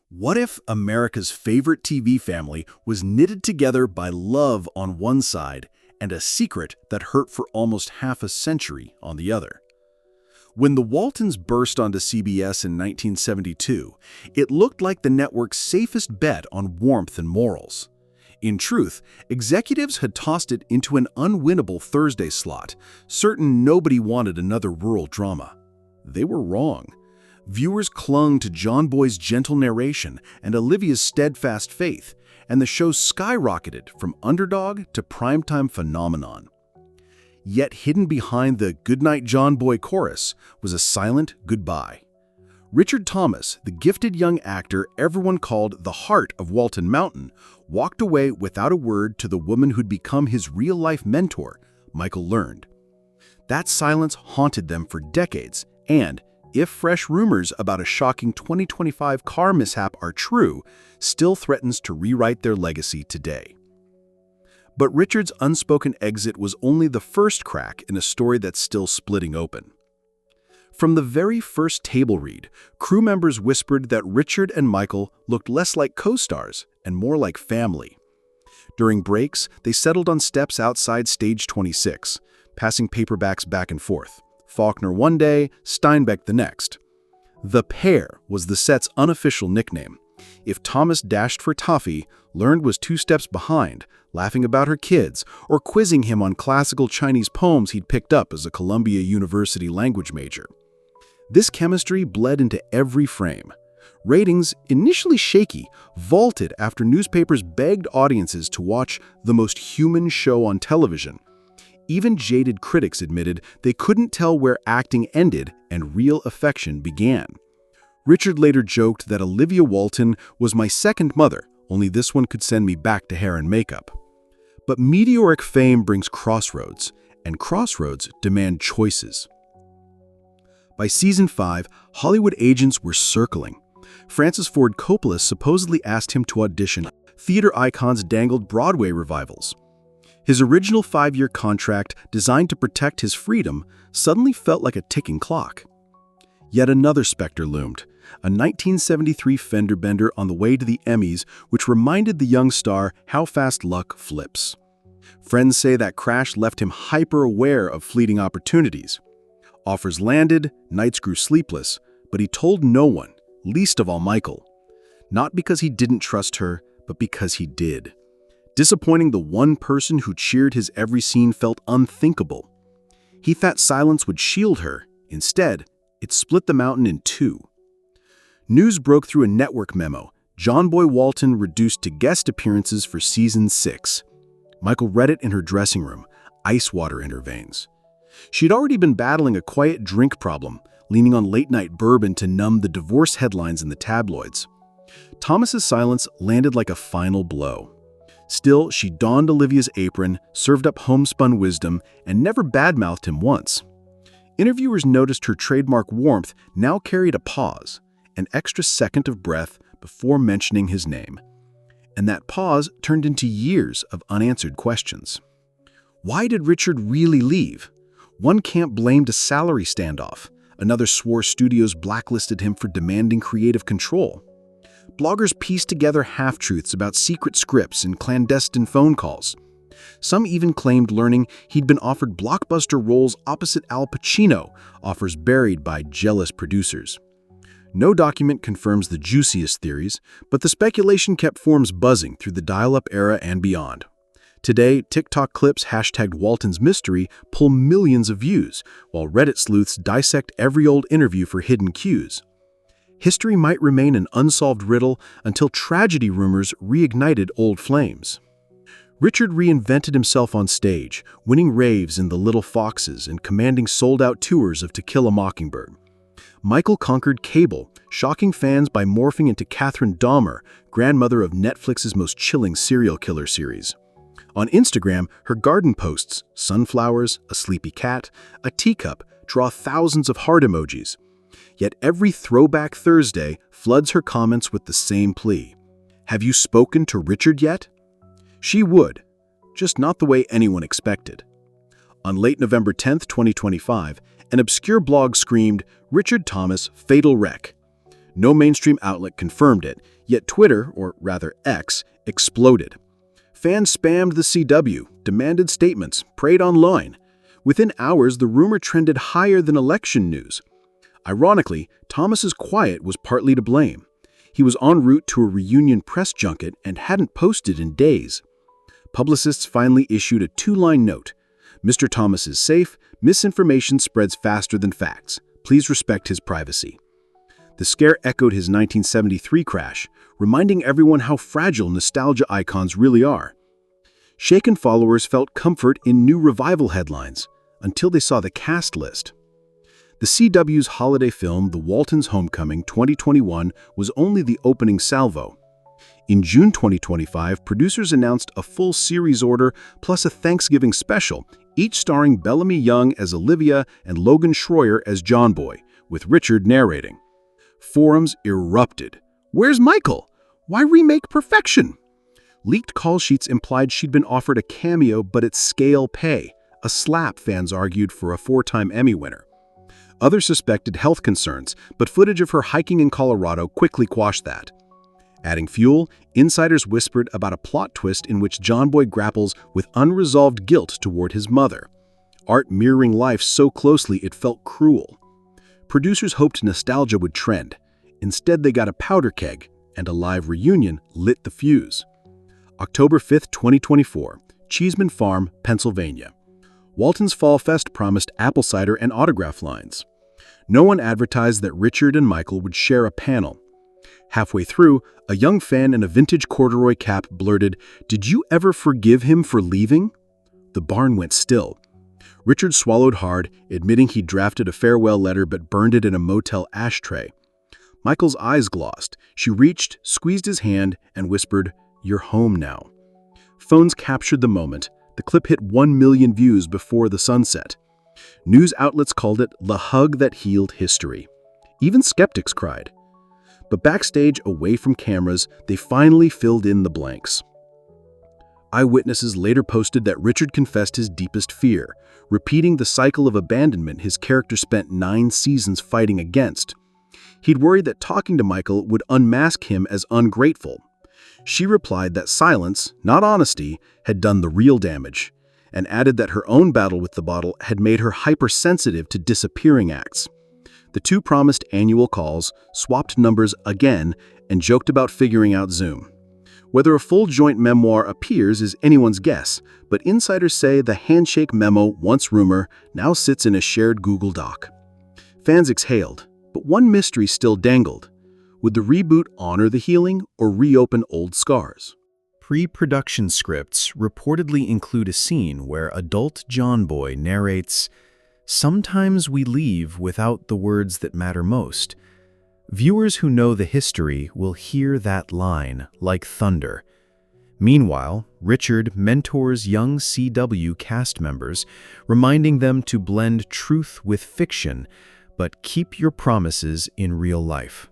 What if America's favorite TV family was knitted together by love on one side and a secret that hurt for almost half a century on the other? When the Waltons burst onto CBS in 1972, it looked like the network's safest bet on warmth and morals. In truth, executives had tossed it into an unwinnable Thursday slot, certain nobody wanted another rural drama. They were wrong. Viewers clung to John Boy's gentle narration and Olivia's steadfast faith, and the show skyrocketed from underdog to primetime phenomenon. Yet hidden behind the "Goodnight, John Boy" chorus was a silent goodbye. Richard Thomas, the gifted young actor everyone called the heart of Walton Mountain, walked away without a word to the woman who'd become his real-life mentor, Michael learned. That silence haunted them for decades, and if fresh rumors about a shocking 2025 car mishap are true, still threatens to rewrite their legacy today. But Richard's unspoken exit was only the first crack in a story that's still splitting open. From the very first table read, crew members whispered that Richard and Michael looked less like co-stars and more like family. During breaks, they settled on steps outside stage 26, passing paperbacks back and forth. Faulkner one day, Steinbeck the next. The Pair was the set's unofficial nickname. If Thomas dashed for toffee, Learned was two steps behind, laughing about her kids, or quizzing him on classical Chinese poems he'd picked up as a Columbia University language major. This chemistry bled into every frame. Ratings, initially shaky, vaulted after newspapers begged audiences to watch the most human show on television. Even jaded critics admitted they couldn't tell where acting ended and real affection began. Richard later joked that Olivia Walton was my second mother, only this one could send me back to hair and makeup. But meteoric fame brings crossroads, and crossroads demand choices. By season 5, Hollywood agents were circling. Francis Ford Coppola supposedly asked him to audition. Theater icons dangled Broadway revivals. His original 5-year contract, designed to protect his freedom, suddenly felt like a ticking clock. Yet another specter loomed, a 1973 fender bender on the way to the Emmys, which reminded the young star how fast luck flips. Friends say that crash left him hyper-aware of fleeting opportunities. Offers landed, nights grew sleepless, but he told no one, least of all Michael. Not because he didn't trust her, but because he did. Disappointing the one person who cheered his every scene felt unthinkable. He thought silence would shield her. Instead, it split the mountain in two. News broke through a network memo. John Boy Walton reduced to guest appearances for season 6. Michael read it in her dressing room, ice water in her veins. She'd already been battling a quiet drink problem, leaning on late-night bourbon to numb the divorce headlines in the tabloids. Thomas's silence landed like a final blow. Still, she donned Olivia's apron, served up homespun wisdom, and never badmouthed him once. Interviewers noticed her trademark warmth now carried a pause, an extra second of breath before mentioning his name. And that pause turned into years of unanswered questions. Why did Richard really leave? One camp blamed a salary standoff. Another swore studios blacklisted him for demanding creative control. Bloggers pieced together half-truths about secret scripts and clandestine phone calls. Some even claimed learning he'd been offered blockbuster roles opposite Al Pacino, offers buried by jealous producers. No document confirms the juiciest theories, but the speculation kept forums buzzing through the dial-up era and beyond. Today, TikTok clips hashtagged Walton's mystery pull millions of views, while Reddit sleuths dissect every old interview for hidden cues. History might remain an unsolved riddle until tragedy rumors reignited old flames. Richard reinvented himself on stage, winning raves in The Little Foxes and commanding sold-out tours of To Kill a Mockingbird. Michael conquered cable, shocking fans by morphing into Catherine Dahmer, grandmother of Netflix's most chilling serial killer series. On Instagram, her garden posts, sunflowers, a sleepy cat, a teacup, draw thousands of heart emojis. Yet every Throwback Thursday floods her comments with the same plea. Have you spoken to Richard yet? She would, just not the way anyone expected. On late November 10, 2025, an obscure blog screamed, "Richard Thomas, fatal wreck." No mainstream outlet confirmed it, yet Twitter, or rather X, exploded. Fans spammed the CW, demanded statements, prayed online. Within hours, the rumor trended higher than election news. Ironically, Thomas's quiet was partly to blame. He was en route to a reunion press junket and hadn't posted in days. Publicists finally issued a 2-line note. Mr. Thomas is safe. Misinformation spreads faster than facts. Please respect his privacy. The scare echoed his 1973 crash, reminding everyone how fragile nostalgia icons really are. Shaken followers felt comfort in new revival headlines, until they saw the cast list. The CW's holiday film, The Waltons' Homecoming 2021, was only the opening salvo. In June 2025, producers announced a full series order plus a Thanksgiving special, each starring Bellamy Young as Olivia and Logan Schroyer as John Boy, with Richard narrating. Forums erupted. "Where's Michael? Why remake perfection?" Leaked call sheets implied she'd been offered a cameo, but at scale pay, a slap, fans argued, for a 4-time Emmy winner. Others suspected health concerns, but footage of her hiking in Colorado quickly quashed that. Adding fuel, insiders whispered about a plot twist in which John Boy grapples with unresolved guilt toward his mother. Art mirroring life so closely it felt cruel. Producers hoped nostalgia would trend. Instead, they got a powder keg, and a live reunion lit the fuse. October 5, 2024, Cheeseman Farm, Pennsylvania. Walton's Fall Fest promised apple cider and autograph lines. No one advertised that Richard and Michael would share a panel. Halfway through, a young fan in a vintage corduroy cap blurted, "Did you ever forgive him for leaving?" The barn went still. Richard swallowed hard, admitting he'd drafted a farewell letter but burned it in a motel ashtray. Michael's eyes glossed. She reached, squeezed his hand, and whispered, "You're home now." Phones captured the moment. The clip hit 1 million views before the sunset. News outlets called it the hug that healed history. Even skeptics cried. But backstage, away from cameras, they finally filled in the blanks. Eyewitnesses later posted that Richard confessed his deepest fear, repeating the cycle of abandonment his character spent 9 seasons fighting against. He'd worried that talking to Michael would unmask him as ungrateful. She replied that silence, not honesty, had done the real damage, and added that her own battle with the bottle had made her hypersensitive to disappearing acts. The two promised annual calls, swapped numbers again, and joked about figuring out Zoom. Whether a full joint memoir appears is anyone's guess, but insiders say the handshake memo, once rumor, now sits in a shared Google Doc. Fans exhaled, but one mystery still dangled. Would the reboot honor the healing or reopen old scars? Pre-production scripts reportedly include a scene where adult John Boy narrates, "Sometimes we leave without the words that matter most." Viewers who know the history will hear that line like thunder. Meanwhile, Richard mentors young CW cast members, reminding them to blend truth with fiction, but keep your promises in real life.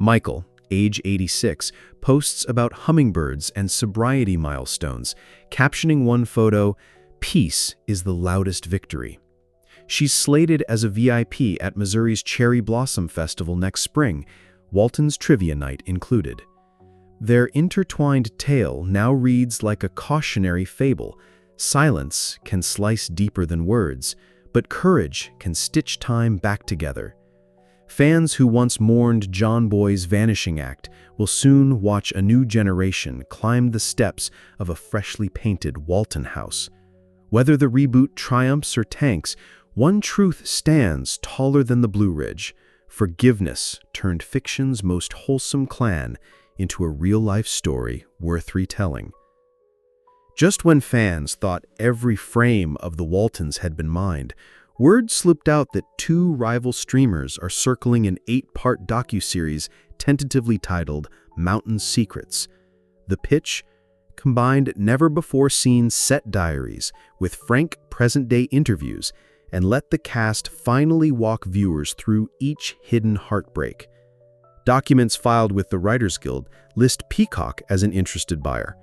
Michael, age 86, posts about hummingbirds and sobriety milestones, captioning one photo, "Peace is the loudest victory." She's slated as a VIP at Missouri's Cherry Blossom Festival next spring, Walton's Trivia Night included. Their intertwined tale now reads like a cautionary fable. Silence can slice deeper than words, but courage can stitch time back together. Fans who once mourned John Boy's vanishing act will soon watch a new generation climb the steps of a freshly painted Walton house. Whether the reboot triumphs or tanks, one truth stands taller than the Blue Ridge. Forgiveness turned fiction's most wholesome clan into a real-life story worth retelling. Just when fans thought every frame of the Waltons had been mined, word slipped out that 2 rival streamers are circling an 8-part docuseries tentatively titled Mountain Secrets. The pitch? Combined never-before-seen set diaries with frank present-day interviews and let the cast finally walk viewers through each hidden heartbreak. Documents filed with the Writers Guild list Peacock as an interested buyer.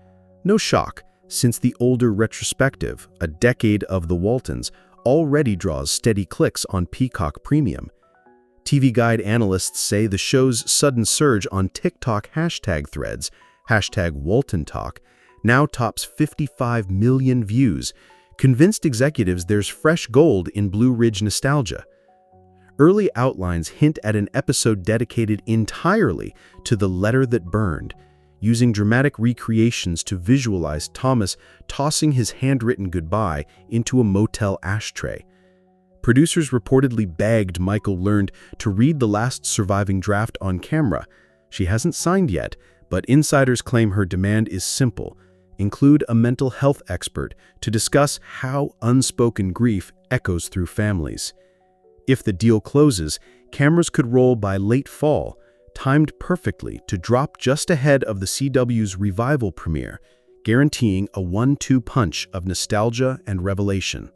No shock, since the older retrospective, A Decade of the Waltons, already draws steady clicks on Peacock Premium. TV Guide analysts say the show's sudden surge on TikTok hashtag threads, hashtag Walton Talk, now tops 55 million views, convinced executives there's fresh gold in Blue Ridge nostalgia. Early outlines hint at an episode dedicated entirely to the letter that burned, using dramatic recreations to visualize Thomas tossing his handwritten goodbye into a motel ashtray. Producers reportedly begged Michael Learned to read the last surviving draft on camera. She hasn't signed yet, but insiders claim her demand is simple: include a mental health expert to discuss how unspoken grief echoes through families. If the deal closes, cameras could roll by late fall, timed perfectly to drop just ahead of the CW's revival premiere, guaranteeing a 1-2 punch of nostalgia and revelation.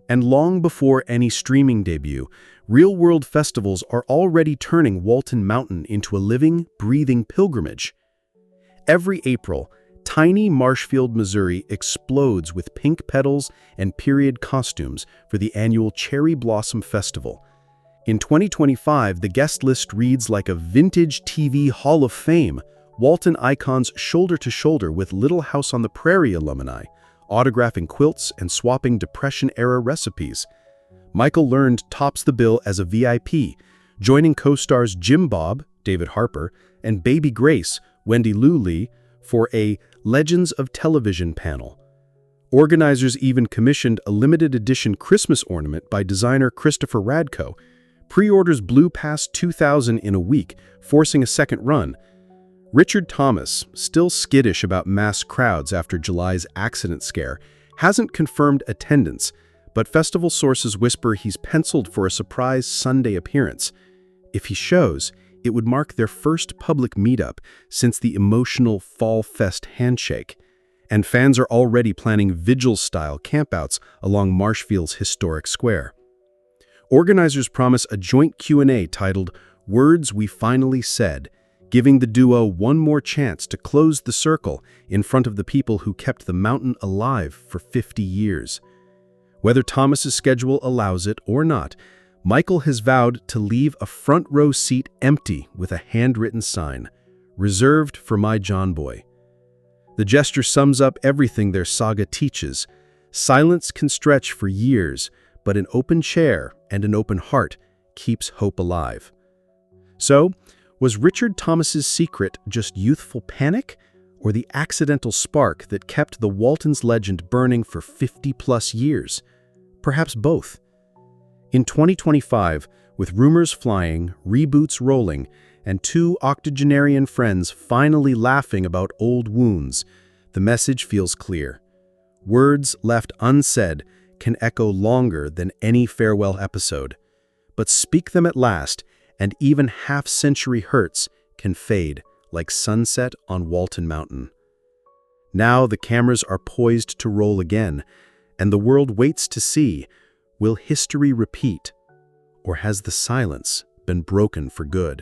And long before any streaming debut, real-world festivals are already turning Walton Mountain into a living, breathing pilgrimage. Every April, tiny Marshfield, Missouri explodes with pink petals and period costumes for the annual Cherry Blossom Festival. In 2025, the guest list reads like a vintage TV Hall of Fame, Walton icons shoulder to shoulder with Little House on the Prairie alumni, autographing quilts and swapping Depression-era recipes. Michael Learned tops the bill as a VIP, joining co-stars Jim Bob, David Harper, and Baby Grace, Wendy Lou Lee, for a Legends of Television panel. Organizers even commissioned a limited edition Christmas ornament by designer Christopher Radko. Pre-orders blew past 2,000 in a week, forcing a second run. Richard Thomas, still skittish about mass crowds after July's accident scare, hasn't confirmed attendance, but festival sources whisper he's penciled for a surprise Sunday appearance. If he shows, it would mark their first public meetup since the emotional Fall Fest handshake, and fans are already planning vigil-style campouts along Marshfield's historic square. Organizers promise a joint Q&A titled "Words We Finally Said," giving the duo one more chance to close the circle in front of the people who kept the mountain alive for 50 years. Whether Thomas's schedule allows it or not, Michael has vowed to leave a front row seat empty with a handwritten sign, "Reserved for my John Boy." The gesture sums up everything their saga teaches. Silence can stretch for years, but an open chair and an open heart keeps hope alive. So, was Richard Thomas's secret just youthful panic, or the accidental spark that kept the Waltons legend burning for 50-plus years? Perhaps both. In 2025, with rumors flying, reboots rolling, and 2 octogenarian friends finally laughing about old wounds, the message feels clear. Words left unsaid can echo longer than any farewell episode, but speak them at last, and even half-century hurts can fade like sunset on Walton Mountain. Now the cameras are poised to roll again, and the world waits to see, will history repeat, or has the silence been broken for good?